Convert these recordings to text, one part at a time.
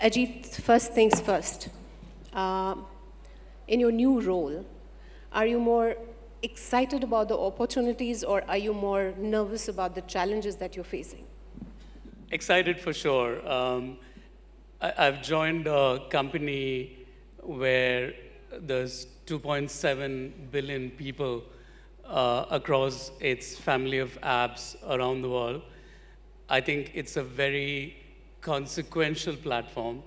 Ajit, first things first. Uh, in your new role, are you more excited about the opportunities or are you more nervous about the challenges that you're facing? Excited for sure. I've joined a company where there's 2.7 billion people across its family of apps around the world. I think it's a very consequential platform,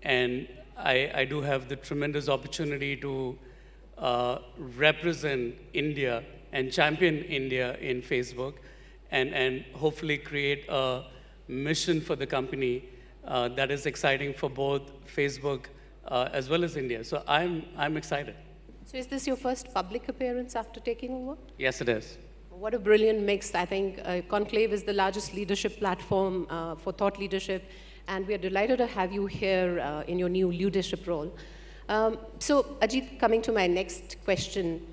and I do have the tremendous opportunity to represent India and champion India in Facebook, and hopefully create a mission for the company that is exciting for both Facebook as well as India. So I'm excited. So is this your first public appearance after taking over? Yes, it is. What a brilliant mix. I think Conclave is the largest leadership platform for thought leadership, and we are delighted to have you here in your new leadership role. So, Ajit, coming to my next question,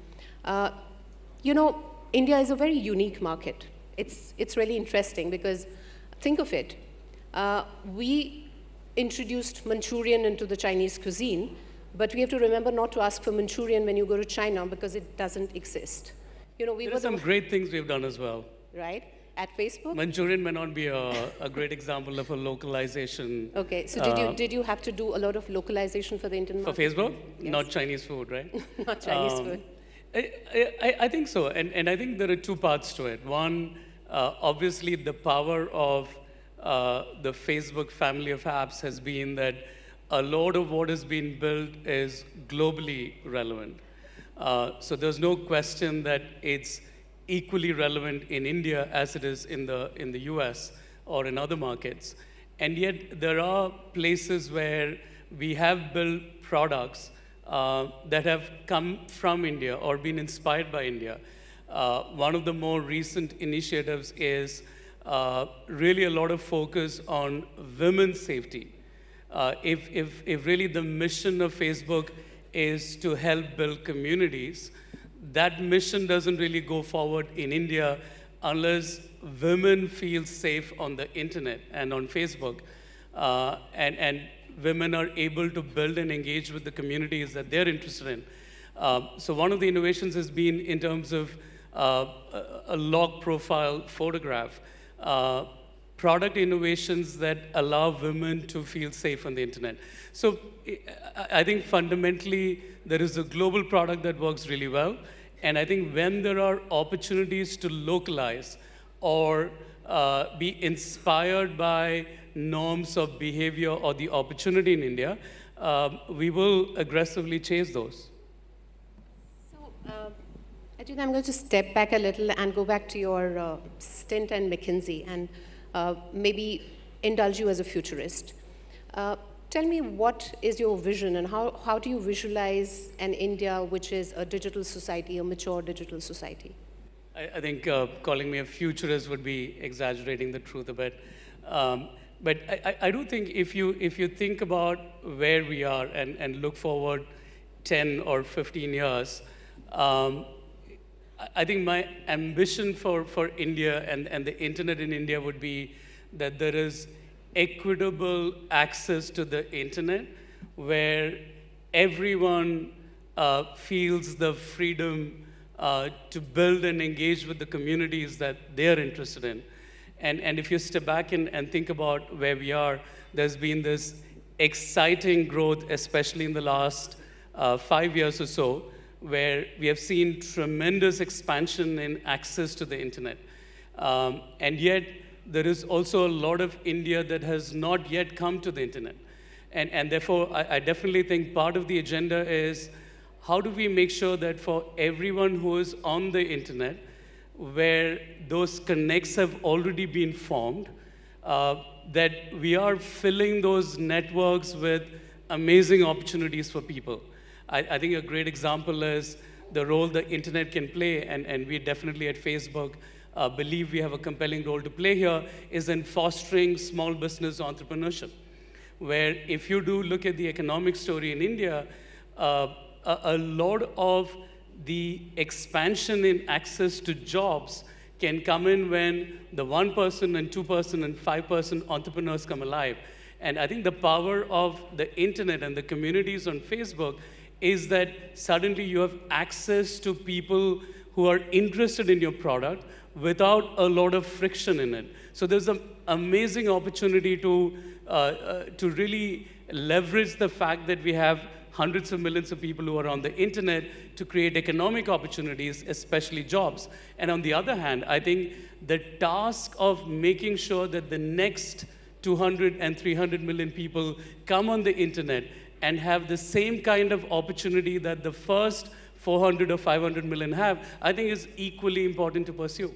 India is a very unique market. It's really interesting because, think of it, we introduced Manchurian into the Chinese cuisine, but we have to remember not to ask for Manchurian when you go to China because it doesn't exist. There are some great things we've done as well. Right? At Facebook? Manchurian may not be a great example of a localization. Okay, so did you have to do a lot of localization for the Indian market? For Facebook? Yes. Not Chinese food, right? Not Chinese food. I think so, and I think there are two parts to it. One, obviously the power of the Facebook family of apps has been that a lot of what has been built is globally relevant. So there's no question that it's equally relevant in India as it is in the US or in other markets. And yet there are places where we have built products that have come from India or been inspired by India. One of the more recent initiatives is really a lot of focus on women's safety. If really the mission of Facebook is to help build communities, that mission doesn't really go forward in India unless women feel safe on the internet and on Facebook, and women are able to build and engage with the communities that they're interested in. So one of the innovations has been in terms of a log profile photograph, product innovations that allow women to feel safe on the internet. So I think fundamentally there is a global product that works really well. And I think when there are opportunities to localize or be inspired by norms of behavior or the opportunity in India, we will aggressively chase those. So, Ajit, I'm going to step back a little and go back to your stint at McKinsey and maybe indulge you as a futurist. Tell me, what is your vision and how do you visualize an India which is a digital society, a mature digital society? I think calling me a futurist would be exaggerating the truth a bit. But I do think if you think about where we are and look forward 10 or 15 years, I think my ambition for India and the internet in India would be that there is equitable access to the internet where everyone feels the freedom to build and engage with the communities that they're interested in. And if you step back and think about where we are, there's been this exciting growth, especially in the last 5 years or so, where we have seen tremendous expansion in access to the internet. And yet, there is also a lot of India that has not yet come to the internet. And therefore, I definitely think part of the agenda is how do we make sure that for everyone who is on the internet, where those connects have already been formed, that we are filling those networks with amazing opportunities for people. I think a great example is the role the internet can play, and we definitely at Facebook believe we have a compelling role to play here, is in fostering small business entrepreneurship, where if you do look at the economic story in India, a lot of the expansion in access to jobs can come in when the 1% and 2% and 5% entrepreneurs come alive. And I think the power of the internet and the communities on Facebook is that suddenly you have access to people who are interested in your product without a lot of friction in it. So there's an amazing opportunity to really leverage the fact that we have hundreds of millions of people who are on the internet to create economic opportunities, especially jobs. And on the other hand, I think the task of making sure that the next 200 and 300 million people come on the internet and have the same kind of opportunity that the first 400 or 500 million have, I think is equally important to pursue.